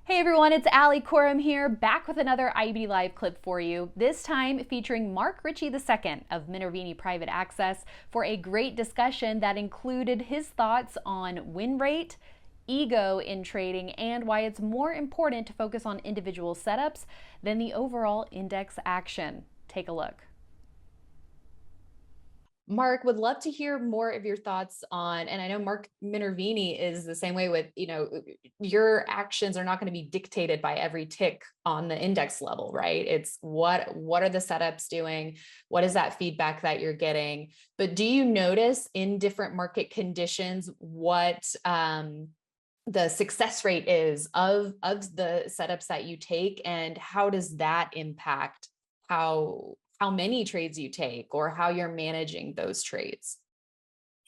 Hey everyone, it's Alissa Coram here, back with another IBD Live clip for you, this time featuring Ritchie II of Minervini Private Access for a great discussion that included his thoughts on win rate, ego in trading, and why it's more important to focus on individual setups than the overall index action. Take a look. Mark, would love to hear more of your thoughts on, and I know Mark Minervini is the same way with, your actions are not going to be dictated by every tick on the index level, right? It's what are the setups doing? What is that feedback that you're getting? But do you notice in different market conditions what the success rate is of the setups that you take, and how does that impact how many trades you take or how you're managing those trades?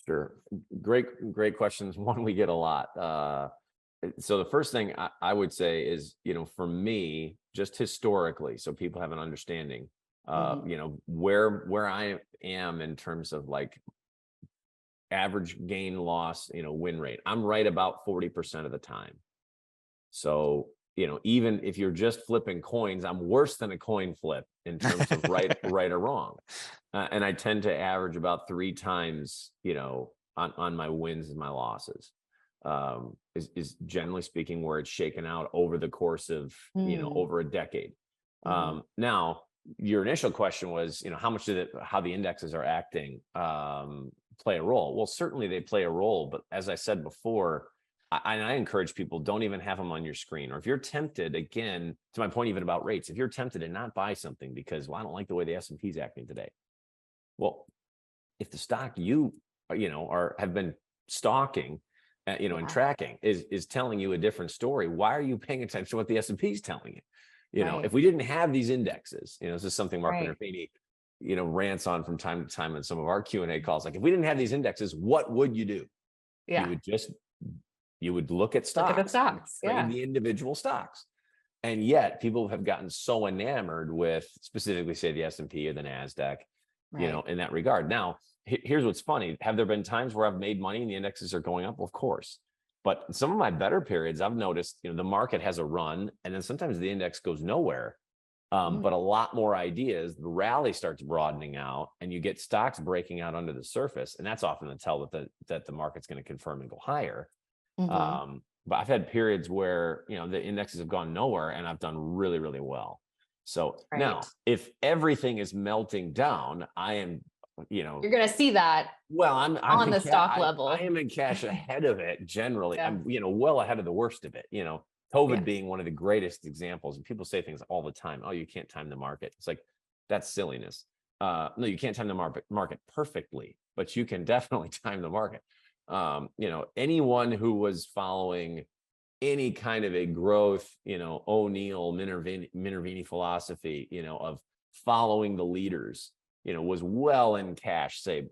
Sure. Great questions. One we get a lot. So the first thing I would say is, for me, just historically, so people have an understanding, where I am in terms of like average gain loss, win rate. I'm right about 40% of the time. So, even if you're just flipping coins, I'm worse than a coin flip in terms of right or wrong. And I tend to average about 3 times, on my wins and my losses, is generally speaking where it's shaken out over the course of, over a decade. Now, your initial question was, how much how the indexes are acting, play a role? Well, certainly they play a role, but as I said before, I encourage people, don't even have them on your screen. Or if you're tempted, again, to my point, even about rates, if you're tempted to not buy something because, well, I don't like the way the S&P is acting today. Well, if the stock have been stalking, and tracking is telling you a different story, why are you paying attention to what the S&P is telling you? If we didn't have these indexes, this is something Mark Minervini, rants on from time to time in some of our Q&A calls. Like, if we didn't have these indexes, what would you do? Yeah. You would look at stocks, trade the individual stocks. And yet people have gotten so enamored with specifically, say, the S&P or the NASDAQ, in that regard. Now, here's what's funny. Have there been times where I've made money and the indexes are going up? Well, of course. But some of my better periods, I've noticed, the market has a run and then sometimes the index goes nowhere. But a lot more ideas, the rally starts broadening out and you get stocks breaking out under the surface. And that's often a tell that the market's going to confirm and go higher. But I've had periods where, the indexes have gone nowhere and I've done really, really well. So now if everything is melting down, I am, you're going to see that. Well, I'm on the stock level. I am in cash ahead of it generally. I'm, well ahead of the worst of it, COVID being one of the greatest examples. And people say things all the time. Oh, you can't time the market. It's like, that's silliness. No, you can't time the market perfectly, but you can definitely time the market. Anyone who was following any kind of a growth, O'Neill, Minervini philosophy, of following the leaders, was well in cash, say,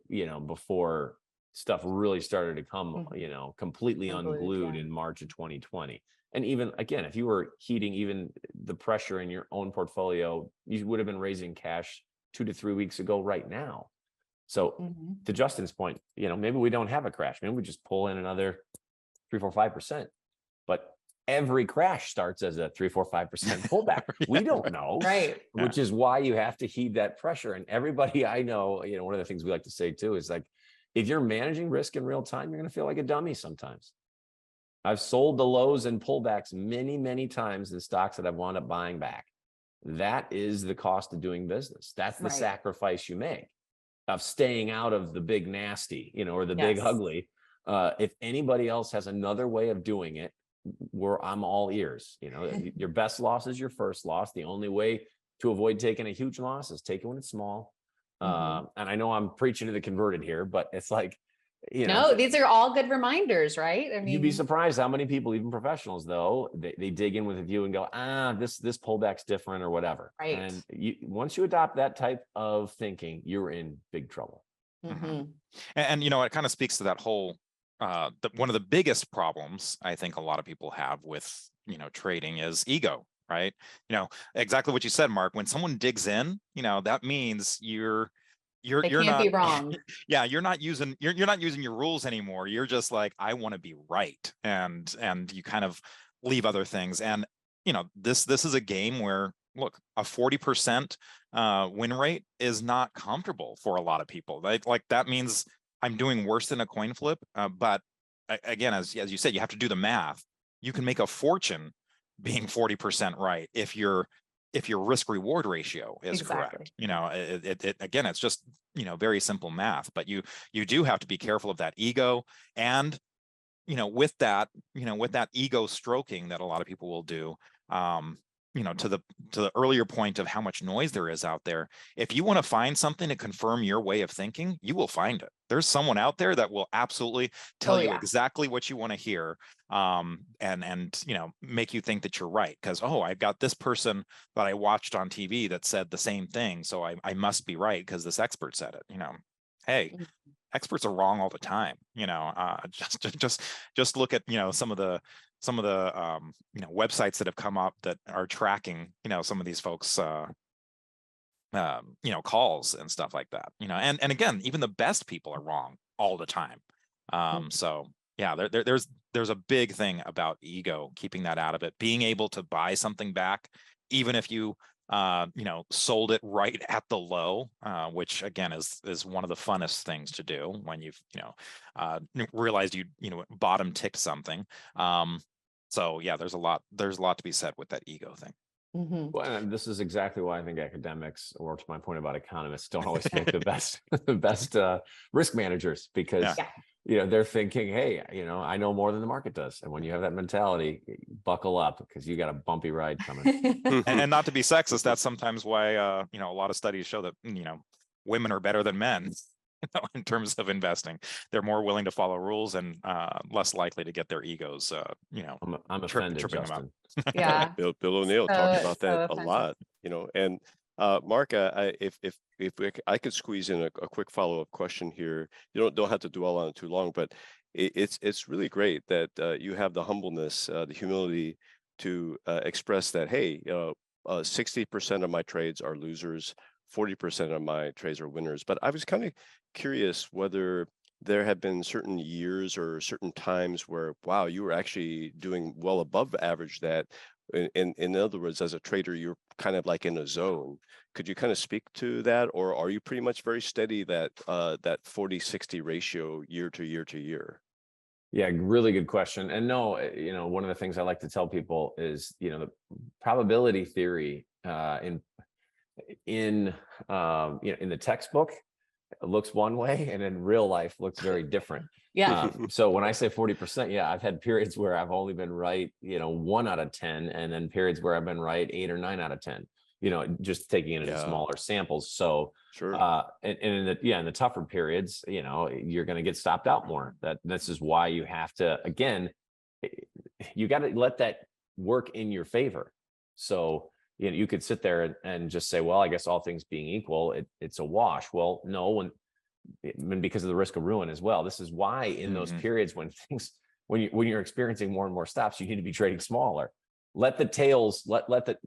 before stuff really started to come, completely unglued in March of 2020. And even again, if you were heeding even the pressure in your own portfolio, you would have been raising cash 2 to 3 weeks ago right now. So to Justin's point, maybe we don't have a crash. Maybe we just pull in another 3, 4, 5%. But every crash starts as a 3, 4, 5% pullback. We don't know, which is why you have to heed that pressure. And everybody I know, one of the things we like to say too is like, if you're managing risk in real time, you're going to feel like a dummy sometimes. I've sold the lows and pullbacks many, many times in stocks that I've wound up buying back. That is the cost of doing business. That's the sacrifice you make of staying out of the big nasty, or the big ugly. If anybody else has another way of doing it, I'm all ears. Your best loss is your first loss. The only way to avoid taking a huge loss is take it when it's small. And I know I'm preaching to the converted here, but it's like, no, these are all good reminders, right? I mean, you'd be surprised how many people, even professionals, though, they dig in with a view and go, this pullback's different or whatever. And once you adopt that type of thinking, you're in big trouble. And it kind of speaks to that whole one of the biggest problems I think a lot of people have with trading is ego, right? Exactly what you said, Mark. When someone digs in, that means you're not be wrong. Yeah, you're not using your rules anymore. You're just like, I want to be right, and you kind of leave other things. And this is a game where, look, a 40% win rate is not comfortable for a lot of people. Like that means I'm doing worse than a coin flip. But again, as you said, you have to do the math. You can make a fortune being 40% right if your risk reward ratio is correct. Again, it's just, very simple math, but you do have to be careful of that ego. And, with that ego stroking that a lot of people will do, to the earlier point of how much noise there is out there, if you want to find something to confirm your way of thinking, you will find it. There's someone out there that will absolutely tell you exactly what you want to hear, and make you think that you're right, because I've got this person that I watched on TV that said the same thing, so I must be right because this expert said it. Hey, experts are wrong all the time. Just look at some of the websites that have come up that are tracking some of these folks calls and stuff like that. And again, even the best people are wrong all the time. So yeah, there's a big thing about ego, keeping that out of it, being able to buy something back even if you sold it right at the low, which again is one of the funnest things to do when you've realized you bottom ticked something. So yeah, there's a lot to be said with that ego thing. Well, and this is exactly why I think academics, or to my point about economists, don't always make the best risk managers, because they're thinking, hey, I know more than the market does. And when you have that mentality, buckle up, because you got a bumpy ride coming. And not to be sexist, that's sometimes why a lot of studies show that women are better than men. In terms of investing, they're more willing to follow rules and less likely to get their egos, I'm offended, tripping them Justin. up. Yeah, Bill O'Neill talked about that a lot, and Mark, if I could squeeze in a quick follow-up question here. You don't have to dwell on it too long, but it's really great that you have the humbleness, the humility to express that, hey, 60% of my trades are losers, 40% of my trades are winners. But I was kind of curious whether there have been certain years or certain times where, wow, you were actually doing well above average. That in other words, as a trader, you're kind of like in a zone. Could you kind of speak to that, or are you pretty much very steady that 40-60 ratio year to year to year? Yeah, really good question. And no, one of the things I like to tell people is, the probability theory in the textbook, it looks one way, and in real life looks very different. So when I say 40%, I've had periods where I've only been right, 1 out of 10, and then periods where I've been right 8 or 9 out of 10. Just taking it in smaller samples. So sure. And in the tougher periods, you're going to get stopped out more. This is why you have to, again, you got to let that work in your favor. So you could sit there and just say, well, I guess all things being equal, it's a wash. Well, no, because of the risk of ruin as well. This is why in those periods when you're experiencing more and more stops, you need to be trading smaller. Let the tails, let the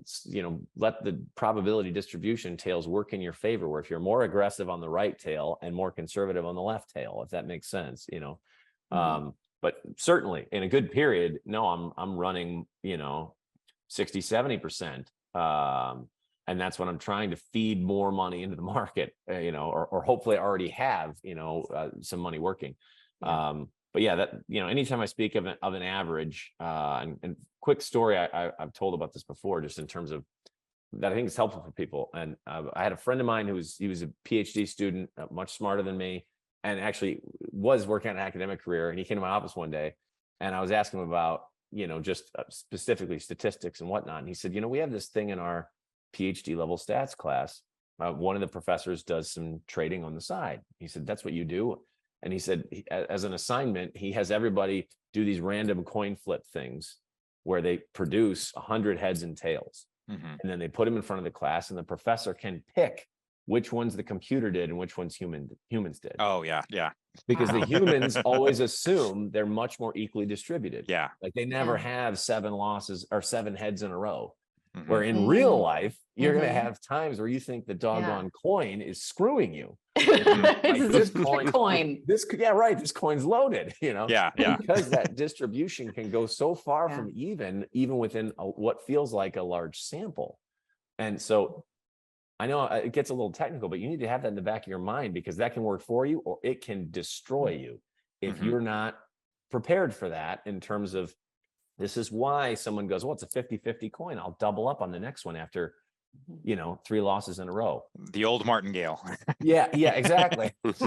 probability distribution tails work in your favor, where if you're more aggressive on the right tail and more conservative on the left tail, if that makes sense, but certainly in a good period, no, I'm running, 60-70%. And that's when I'm trying to feed more money into the market, or hopefully I already have, some money working. But yeah, that, anytime I speak of an average, and quick story, I've told about this before, just in terms of that, I think it's helpful for people. And I had a friend of mine he was a PhD student, much smarter than me, and actually was working on an academic career. And he came to my office one day, and I was asking him about, just specifically statistics and whatnot. And he said, we have this thing in our PhD level stats class. One of the professors does some trading on the side. He said, that's what you do. And he said, as an assignment, he has everybody do these random coin flip things where they produce 100 heads and tails. And then they put them in front of the class, and the professor can pick which ones the computer did and which ones humans did. Oh, yeah. Because the humans always assume they're much more equally distributed. Yeah. Like they never have 7 losses or 7 heads in a row. Where in real life, you're going to have times where you think the doggone coin is screwing you. Like, this coin. This coin's loaded, you know? Yeah. Because that distribution can go so far from even within what feels like a large sample. And so I know it gets a little technical, but you need to have that in the back of your mind, because that can work for you or it can destroy you if you're not prepared for that. In terms of, this is why someone goes, well, it's a 50-50 coin. I'll double up on the next one after, 3 losses in a row. The old martingale. Yeah, exactly. Right.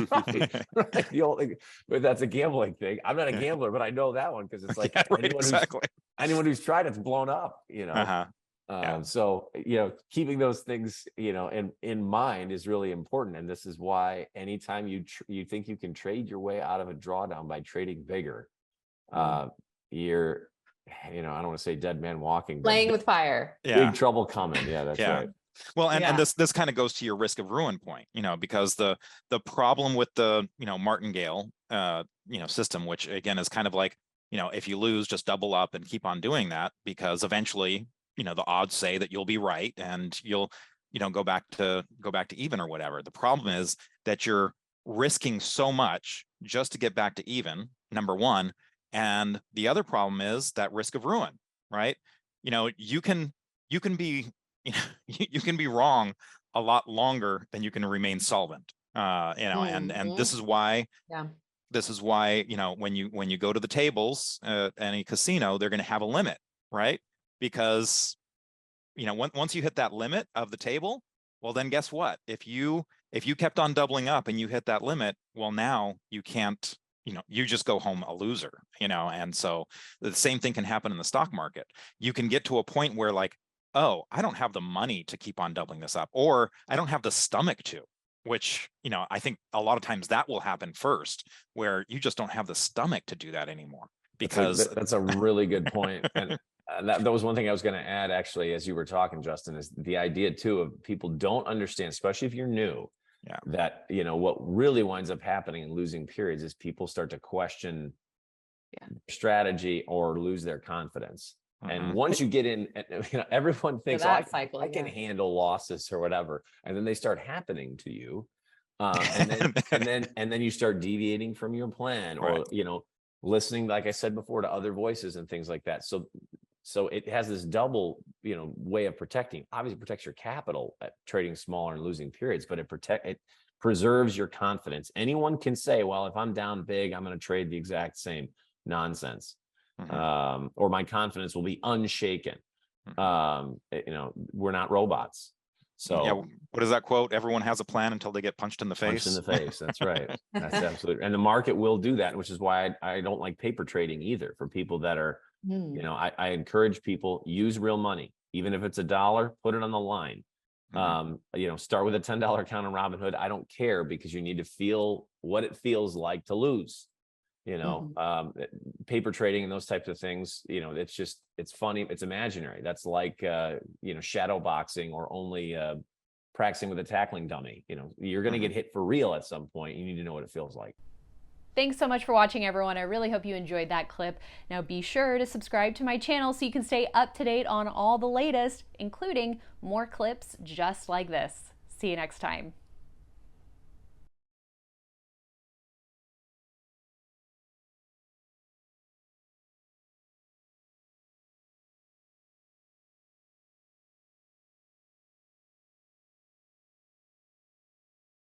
The old, but that's a gambling thing. I'm not a gambler, but I know that one, because it's like anyone who's tried it's blown up, So, keeping those things, in mind is really important. And this is why anytime you think you can trade your way out of a drawdown by trading bigger, you're, I don't want to say dead man walking, playing with fire. Big trouble coming. Yeah, that's right. Well, and this kind of goes to your risk of ruin point, because the problem with the, martingale, system, which again is kind of like, if you lose, just double up and keep on doing that, because eventually, the odds say that you'll be right and you'll, go back to even or whatever. The problem is that you're risking so much just to get back to even, number one. And the other problem is that risk of ruin, right? You can be, you can be wrong a lot longer than you can remain solvent. And this is why, when you go to the tables at any casino, they're going to have a limit, right? Because, once you hit that limit of the table, well, then guess what? If you kept on doubling up and you hit that limit, well, now you can't, you just go home a loser, and so the same thing can happen in the stock market. You can get to a point where, like, oh, I don't have the money to keep on doubling this up, or I don't have the stomach to, which, I think a lot of times that will happen first, where you just don't have the stomach to do that anymore. Because that's a really good point. And that was one thing I was going to add, actually, as you were talking, Justin, is the idea too of people don't understand, especially if you're new, that, what really winds up happening in losing periods is people start to question strategy or lose their confidence. And once you get in, everyone thinks, I can handle losses or whatever. And then they start happening to you. And then you start deviating from your plan, or, listening, like I said before, to other voices and things like that. So it has this double, way of protecting. Obviously, it protects your capital at trading smaller and losing periods, but it preserves your confidence. Anyone can say, well, if I'm down big, I'm going to trade the exact same. Nonsense. Or my confidence will be unshaken. We're not robots. So what is that quote? Everyone has a plan until they get punched in the face. Punched in the face. That's right. That's absolutely. And the market will do that, which is why I don't like paper trading either. For people that are, I encourage people, use real money. Even if it's $1, put it on the line. Start with a $10 account on Robinhood. I don't care, because you need to feel what it feels like to lose. Paper trading and those types of things, it's funny, it's imaginary. That's like shadow boxing, or only practicing with a tackling dummy. You're going to get hit for real at some point. You need to know what it feels like. Thanks so much for watching, everyone. I really hope you enjoyed that clip. Now be sure to subscribe to my channel so you can stay up to date on all the latest, including more clips just like this. See you next time.